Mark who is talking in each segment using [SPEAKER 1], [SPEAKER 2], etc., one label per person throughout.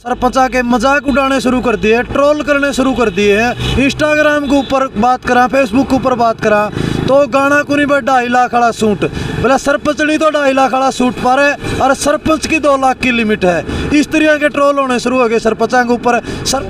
[SPEAKER 1] सरपंचा के मजाक उड़ाने शुरू कर दिए, ट्रोल करने शुरू कर दिए हैं। इंस्टाग्राम के ऊपर बात करा, फेसबुक के ऊपर बात करा तो गाना कुनी पर 2.5 लाख वाला सूट, बोला सरपंच नहीं तो 2.5 लाख वाला सूट पा रहे और सरपंच की 2 लाख की लिमिट है। इस तरह के ट्रोल होने शुरू हो गए सरपंचा के ऊपर।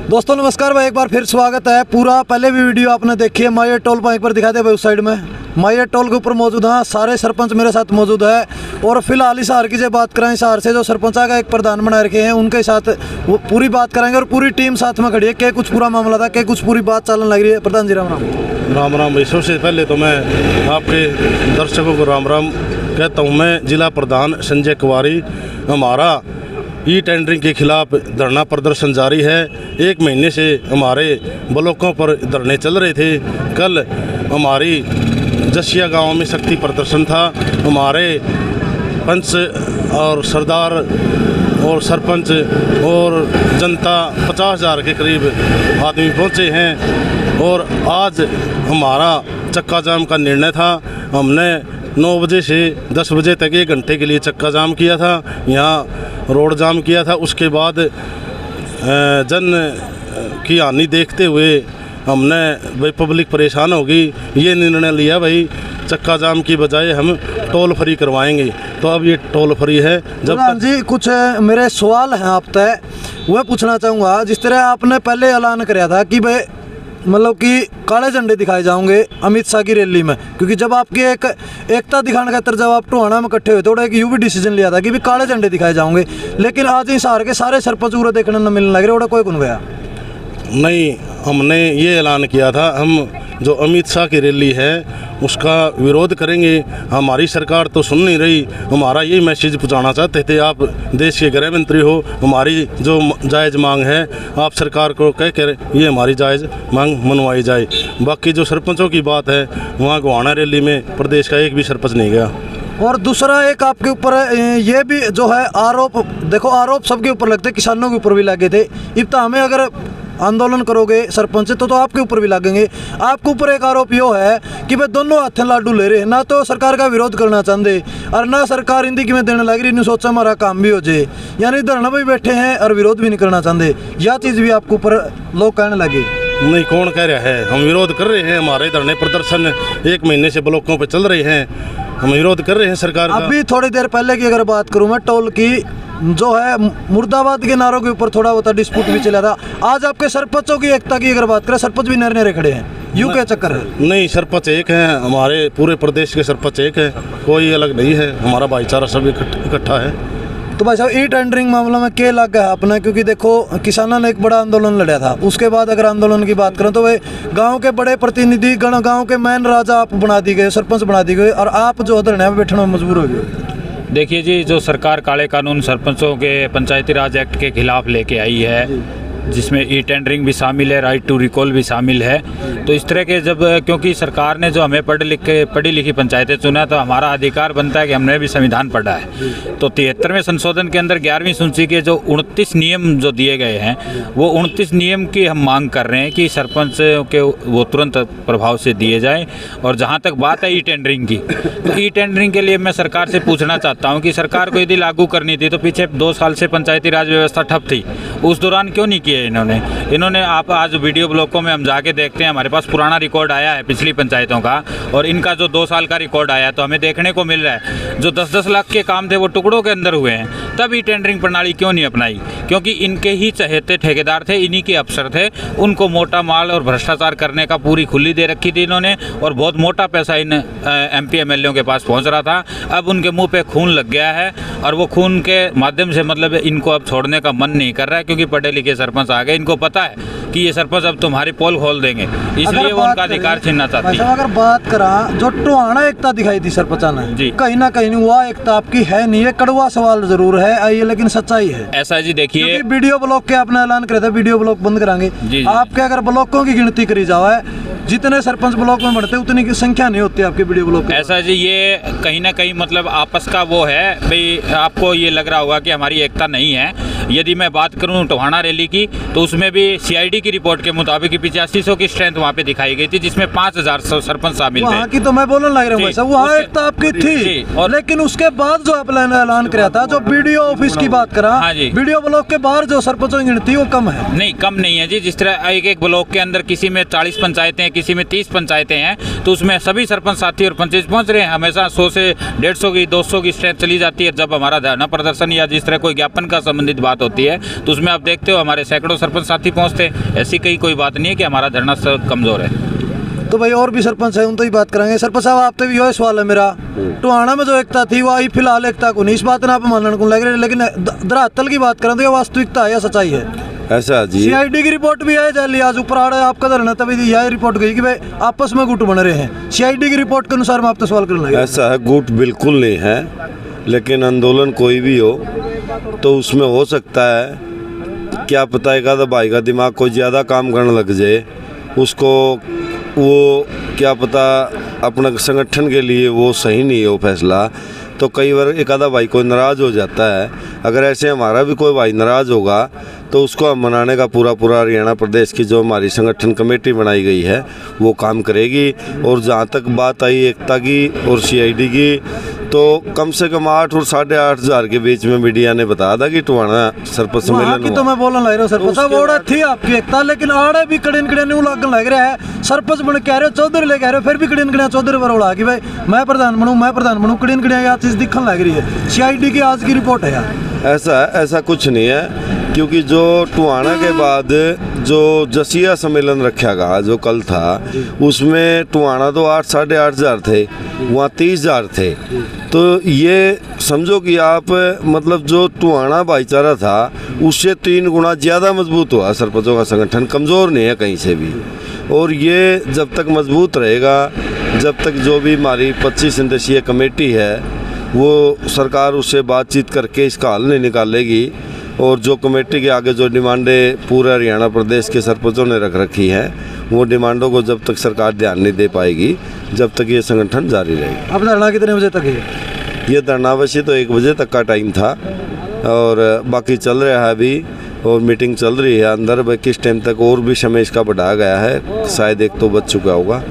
[SPEAKER 1] दोस्तों नमस्कार भाई, एक बार फिर स्वागत है। पूरा पहले भी वीडियो आपने देखी है, मायर टोल बाइक पर दिखा दे भाई उस साइड में, मायर टोल के ऊपर मौजूद है। सारे सरपंच मेरे साथ मौजूद है और फिलहाल हिसार की जो बात करें, हिसार से जो सरपंचा का एक प्रधान बना रखे हैं उनके साथ वो पूरी बात करेंगे और पूरी टीम साथ में खड़ी है। क्या कुछ पूरा मामला था, क्या कुछ पूरी बात चलने लग रही है। प्रधान जी राम राम।
[SPEAKER 2] राम राम भाई। सबसे पहले तो मैं आपके दर्शकों को राम राम कहता हूँ। मैं जिला प्रधान संजय कुमारी। हमारा ई टेंडरिंग के खिलाफ धरना प्रदर्शन जारी है। 1 महीने से हमारे ब्लॉकों पर धरने चल रहे थे। कल हमारी जसिया गांव में शक्ति प्रदर्शन था। हमारे पंच और सरदार और सरपंच और जनता 50,000 के करीब आदमी पहुंचे हैं और आज हमारा चक्का जाम का निर्णय था। हमने 9 बजे से 10 बजे तक 1 घंटे के लिए चक्का जाम किया था, यहाँ रोड जाम किया था। उसके बाद जन की हानि देखते हुए हमने भाई पब्लिक परेशान होगी, ये निर्णय लिया भाई चक्का जाम की बजाय हम टोल फ्री करवाएंगे। तो अब ये टोल फ्री है। जब
[SPEAKER 1] जी कुछ मेरे सवाल हैं आप तय वह पूछना चाहूँगा। जिस तरह आपने पहले ऐलान कराया था कि भाई मतलब कि काले झंडे दिखाए जाओगे अमित शाह की रैली में, क्योंकि जब आपकी एक एकता दिखाने खातर जब आप टोहाना में इकट्ठे हुए तो एक यू भी डिसीजन लिया था कि भी काले झंडे दिखाए जाओगे, लेकिन आज हिसार के सारे सरपंच पूरा देखने न मिलने लग रहे, वो कोई कौन गया
[SPEAKER 2] नहीं। हमने ये ऐलान किया था हम जो अमित शाह की रैली है उसका विरोध करेंगे। हमारी सरकार तो सुन नहीं रही। हमारा ये मैसेज पहुंचाना चाहते थे, आप देश के गृह मंत्री हो, हमारी जो जायज़ मांग है आप सरकार को कह कर ये हमारी जायज़ मांग मनवाई जाए। बाकी जो सरपंचों की बात है, वहाँ गोहाना रैली में प्रदेश का एक भी सरपंच नहीं गया।
[SPEAKER 1] और दूसरा एक आपके ऊपर ये भी जो है आरोप, देखो आरोप सबके ऊपर लगते, किसानों के ऊपर भी लगे थे। इब तो हमें अगर आंदोलन करोगे सरपंच तो आपके ऊपर भी लगेंगे। आपके ऊपर एक आरोप यो है कि भाई दोनों हाथों लाडू ले रहे, ना तो सरकार का विरोध करना चाहते और ना सरकार हिंदी की में देने लग रही, नहीं सोचा हमारा काम भी हो जाए, यानी धरना भी बैठे हैं और विरोध भी नहीं करना चाहते। यह चीज़ भी आपके ऊपर लोग कहने लगे।
[SPEAKER 2] नहीं, कौन कह रहा है? हम विरोध कर रहे हैं। हमारे धरने प्रदर्शन 1 महीने से ब्लॉकों पे चल रहे हैं, हम विरोध कर रहे हैं सरकार का।
[SPEAKER 1] अभी थोड़ी देर पहले की अगर बात करूँ मैं, टोल की जो है मुर्दाबाद के नारों के ऊपर थोड़ा बहुत डिस्प्यूट भी चला था। आज आपके सरपंचों की एकता की अगर बात करें, सरपंच भी नरे नरे खड़े हैं, यूं क्या चक्कर है?
[SPEAKER 2] नहीं, सरपंच एक है, हमारे पूरे प्रदेश के सरपंच एक है, कोई अलग नहीं है। हमारा भाईचारा सब इकट्ठा है।
[SPEAKER 1] तो भाई साहब ई टेंडरिंग मामला में क्या लग गया अपना, क्योंकि देखो किसानों ने एक बड़ा आंदोलन लड़ा था, उसके बाद अगर आंदोलन की बात करें तो वे गांव के बड़े प्रतिनिधि गण, गांव के मैन राजा आप बना दी गए, सरपंच बना दी गए और आप जो धरने में बैठने में मजबूर हो गए।
[SPEAKER 3] देखिए जी, जो सरकार काले कानून सरपंचों के पंचायती राज एक्ट के खिलाफ लेके आई है, जिसमें ई टेंडरिंग भी शामिल है, राइट टू रिकॉल भी शामिल है, तो इस तरह के जब क्योंकि सरकार ने जो हमें पढ़ी लिखी पंचायतें चुना, तो हमारा अधिकार बनता है कि हमने भी संविधान पढ़ा है। तो 73वें संशोधन के अंदर 11वीं सूची के जो 29 नियम जो दिए गए हैं, वो 29 नियम की हम मांग कर रहे हैं कि सरपंच के वो तुरंत प्रभाव से दिए जाए। और जहाँ तक बात है ई टेंडरिंग की, तो ई टेंडरिंग के लिए मैं सरकार से पूछना चाहता हूँ कि सरकार को यदि लागू करनी थी तो पीछे 2 साल से पंचायती राज व्यवस्था ठप थी, उस दौरान क्यों नहीं किए इन्होंने आप आज वीडियो ब्लॉकों में हम जाके देखते हैं, हमारे पास पुराना रिकॉर्ड आया है पिछली पंचायतों का और इनका जो 2 साल का रिकॉर्ड आया है, तो हमें देखने को मिल रहा है जो 10-10 लाख के काम थे वो टुकड़ों के अंदर हुए हैं। तब ई टेंडरिंग प्रणाली क्यों नहीं अपनाई? क्योंकि इनके ही चहेते ठेकेदार थे, इन्हीं के अफसर थे, उनको मोटा माल और भ्रष्टाचार करने का पूरी खुली दे रखी थी इन्होंने और बहुत मोटा पैसा इन MP MLA के पास पहुँच रहा था। अब उनके मुँह पे खून लग गया है और वो खून के माध्यम से मतलब इनको अब छोड़ने का मन नहीं कर रहा है, क्योंकि पढ़े लिखे सरपंच आ गए, इनको पता है कि ये सरपंच अब तुम्हारी पोल खोल देंगे, इसलिए वो उनका अधिकार छीनना चाहती है।
[SPEAKER 1] अगर बात करा जो टोहाना एकता दिखाई थी सरपंचा ने जी, कहीं ना कहीं वह एकता आपकी है नहीं है, कड़वा सवाल जरूर है ये, लेकिन सच्चाई है
[SPEAKER 3] ऐसा जी। देखिए
[SPEAKER 1] वीडियो ब्लॉक के आपने ऐलान करे थे, वीडियो ब्लॉक बंद कराएंगे। आपके अगर ब्लॉकों की गिनती करी जाए, जितने सरपंच ब्लॉक में बढ़ते उतनी की संख्या नहीं होती आपके वीडियो ब्लॉक।
[SPEAKER 3] ऐसा जी, ये कहीं ना कहीं मतलब आपस का वो है भाई, आपको ये लग रहा होगा कि हमारी एकता नहीं है, यदि मैं बात करूं टोहाना रैली की, तो उसमें भी सीआईडी की रिपोर्ट के मुताबिक 8500 की स्ट्रेंथ वहां पे दिखाई गई थी, जिसमें 5000 सरपंच शामिल थे।
[SPEAKER 1] वहाँ की तो मैं बोलने लग रहा हूँ भाई साहब, वहाँ एकता आपकी थी,
[SPEAKER 3] और
[SPEAKER 1] लेकिन उसके बाद जो आपने ऐलान किया था, जो बीडीओ ऑफिस की बात करा,
[SPEAKER 3] हाँ जी।
[SPEAKER 1] बीडीओ ब्लॉक के बाहर जो सरपंचों की गिनती वो कम है।
[SPEAKER 3] नहीं, कम नहीं है जी। जिस तरह एक ब्लॉक के अंदर किसी में 40 पंचायतें हैं, किसी में 30 पंचायतें हैं, तो उसमें सभी सरपंच साथी और पंचायत पहुंच रहे हैं। हमेशा 100 से 150 की 200 की स्ट्रेंथ चली जाती है। जब हमारा धरना प्रदर्शन या जिस तरह कोई ज्ञापन का संबंधित बात होती है, तो उसमें आप देखते हो हमारे सैकड़ों सरपंच साथी पहुंचते हैं। ऐसी कोई बात नहीं है कि हमारा धरना कमजोर है।
[SPEAKER 1] तो भाई और भी सरपंच है, उन तो ही बात करेंगे। सरपंच साहब, आपसे भी यही सवाल है मेरा, टोहाना में जो एकता थी वो आई फिलहाल एकता को नहीं, इस बात ने आप मानने को लग रहे, लेकिन धरातल की बात करें तो ये वास्तविकता है या सच्चाई है?
[SPEAKER 4] ऐसा जी,
[SPEAKER 1] सीआईडी की रिपोर्ट भी है जाली, आज ऊपर आ रहा है आपका धरना, तभी यह रिपोर्ट गई कि भाई आपस में गुट बन रहे हैं। सीआईडी की रिपोर्ट के अनुसार मैं आपसे सवाल करने लगा।
[SPEAKER 4] ऐसा है, गुट बिल्कुल नहीं है, लेकिन आंदोलन कोई भी हो तो उसमें हो सकता है, क्या पता है का भाई का दिमाग कोई ज़्यादा काम करने लग जाए, उसको वो क्या पता अपना संगठन के लिए वो सही नहीं हो फैसला, तो कई बार एक आधा भाई कोई नाराज़ हो जाता है। अगर ऐसे हमारा भी कोई भाई नाराज़ होगा तो उसको हम मनाने का पूरा हरियाणा प्रदेश की जो हमारी संगठन कमेटी बनाई गई है वो काम करेगी। और जहाँ तक बात आई एकता की और सीआईडी की, तो कम से कम 8 और 8.5 हज़ार के बीच में मीडिया ने बताया था कि टोहाना सरपंच सम्मेलन
[SPEAKER 1] की तो मैं बोलने लग रहा हूँ सरपंच साहब, ओड़ा थी आपकी एकता, लेकिन आड़े भी कड़े नहीं लगन लग रहा है। सरपंच बन कह रहे हो, चौधरी ले कह रहे हो, फिर भी कड़े चौधरी पर उड़ा कि भाई मैं प्रधान बनूं कड़े यार चीज़ दिखने लग रही है। सीआईडी की आज की रिपोर्ट है यार।
[SPEAKER 4] ऐसा कुछ नहीं है, क्योंकि जो टोहाना के बाद जो जसिया सम्मेलन रखा गया जो कल था, उसमें टोहाना तो 8 साढ़े 8 हज़ार थे, वहाँ 30 हज़ार थे। तो ये समझो कि आप मतलब जो टोहाना भाईचारा था उससे 3 गुना ज़्यादा मजबूत हुआ सरपंचों का संगठन, कमज़ोर नहीं है कहीं से भी। और ये जब तक मजबूत रहेगा, जब तक जो भी हमारी 25 सदस्यीय कमेटी है वो सरकार उससे बातचीत करके इसका हल नहीं निकालेगी, और जो कमेटी के आगे जो डिमांडें पूरे हरियाणा प्रदेश के सरपंचों ने रख रखी हैं, वो डिमांडों को जब तक सरकार ध्यान नहीं दे पाएगी, जब तक ये संगठन जारी रहेगा।
[SPEAKER 1] अब धरना कितने बजे तक है?
[SPEAKER 4] ये धरना वैसे तो 1 बजे तक का टाइम था, और बाकी चल रहा है अभी, और मीटिंग चल रही है अंदर। भाई किस टाइम तक और भी समय इसका बढ़ाया गया है, शायद 1 तो बज चुका होगा,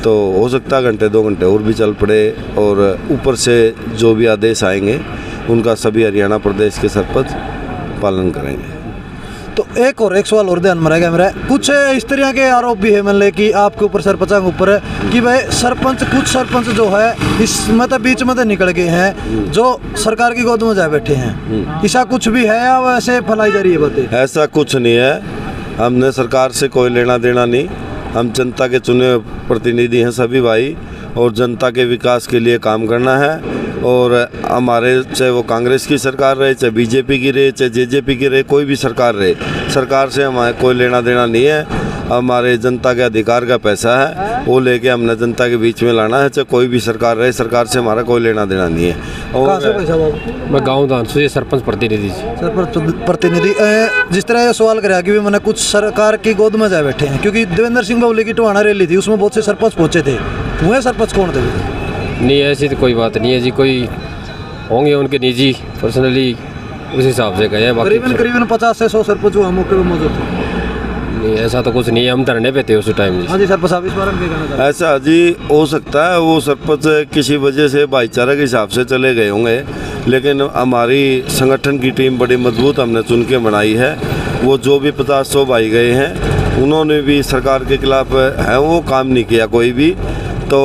[SPEAKER 4] तो हो सकता है 1-2 घंटे और भी चल पड़े। और ऊपर से जो भी आदेश आएंगे उनका सभी हरियाणा प्रदेश के सरपंच पालन करेंगे।
[SPEAKER 1] तो एक सवाल और ध्यान में रहेगा मेरा, कुछ इस तरह के आरोप भी है मतलब कि आपके ऊपर सरपंचों के ऊपर कि भाई कुछ सरपंच जो है इस मतलब बीच में तो निकल गए हैं जो सरकार की गोद में जा बैठे हैं, ऐसा कुछ भी है या वैसे फैलाई जा रही है बातें? ऐसा
[SPEAKER 4] कुछ नहीं है, हमने सरकार से कोई लेना देना नहीं, हम जनता के चुने प्रतिनिधि हैं सभी भाई, और जनता के विकास के लिए काम करना है। और हमारे चाहे वो कांग्रेस की सरकार रहे, चाहे बीजेपी की रहे, चाहे जेजेपी की रहे, कोई भी सरकार रहे, सरकार से हमारे कोई लेना देना नहीं है। हमारे जनता के अधिकार का पैसा है, वो लेके हमने जनता के बीच में लाना है, चाहे कोई भी सरकार रहे, सरकार से हमारा कोई लेना देना नहीं है।
[SPEAKER 1] और
[SPEAKER 5] मैं गाँव दानसू से सरपंच प्रतिनिधि।
[SPEAKER 1] जिस तरह ये सवाल करा कि मैंने कुछ सरकार की गोद में जा बैठे हैं, क्योंकि देवेंद्र सिंह बावली की टोहाना रैली थी, उसमें बहुत से सरपंच पहुंचे थे, वह सरपंच कौन थे?
[SPEAKER 5] नहीं, ऐसी तो कोई बात नहीं है जी, कोई होंगे उनके निजी पर्सनली उस हिसाब से गए।
[SPEAKER 1] करीबन 50 से 100 सरपंच वहाँ मौके पर मौजूद थे।
[SPEAKER 5] नहीं, ऐसा तो कुछ नहीं है, हम धरने पे थे उस टाइम जी।
[SPEAKER 1] हाँ जी सरपंच साहब, इस बारे में क्या कहना चाहते हैं?
[SPEAKER 4] ऐसा जी हो सकता है वो सरपंच किसी वजह से भाईचारा के हिसाब से चले गए होंगे, लेकिन हमारी संगठन की टीम बड़ी मजबूत हमने चुन के बनाई है। वो जो भी 50-100 भाई गए हैं, उन्होंने भी सरकार के खिलाफ है वो काम नहीं किया कोई भी। तो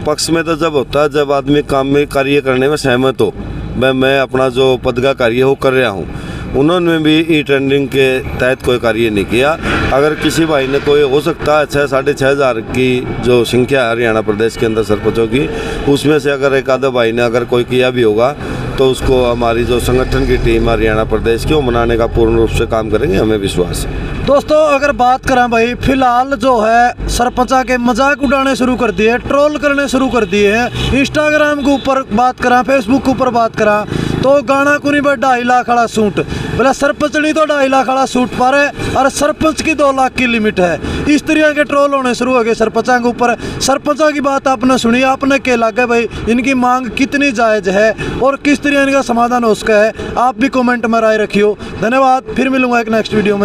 [SPEAKER 4] पक्ष में तो जब होता है जब आदमी काम में कार्य करने में सहमत हो, मैं अपना जो पद का कार्य हो कर रहा हूँ, उन्होंने भी ई टेंडरिंग के तहत कोई कार्य नहीं किया। अगर किसी भाई ने कोई हो सकता है 6-6.5 हज़ार की जो संख्या है हरियाणा प्रदेश के अंदर सरपंचों की, उसमें से अगर एक आधा भाई ने अगर कोई किया भी होगा तो उसको हमारी जो संगठन की टीम हरियाणा प्रदेश की वो मनाने का पूर्ण रूप से काम करेंगे, हमें विश्वास है।
[SPEAKER 1] दोस्तों अगर बात करें भाई, फिलहाल जो है सरपंचा के मजाक उड़ाने शुरू कर दिए, ट्रोल करने शुरू कर दिए हैं, इंस्टाग्राम के ऊपर बात करें, फेसबुक के ऊपर बात करें, तो गाना को नहीं बे 2.5 लाख वाला सूट, बोला सरपंच नहीं तो 2.5 लाख वाला सूट पा रहे और सरपंच की 2 लाख की लिमिट है। इस तरह के ट्रोल होने शुरू हो गए सरपंचों के ऊपर। सरपंचों की बात आपने सुनी, आपने क्या लगा भाई इनकी मांग कितनी जायज़ है और किस तरह इनका समाधान हो सका है? आप भी कमेंट में राय रखियो। धन्यवाद, फिर मिलूंगा एक नेक्स्ट वीडियो में।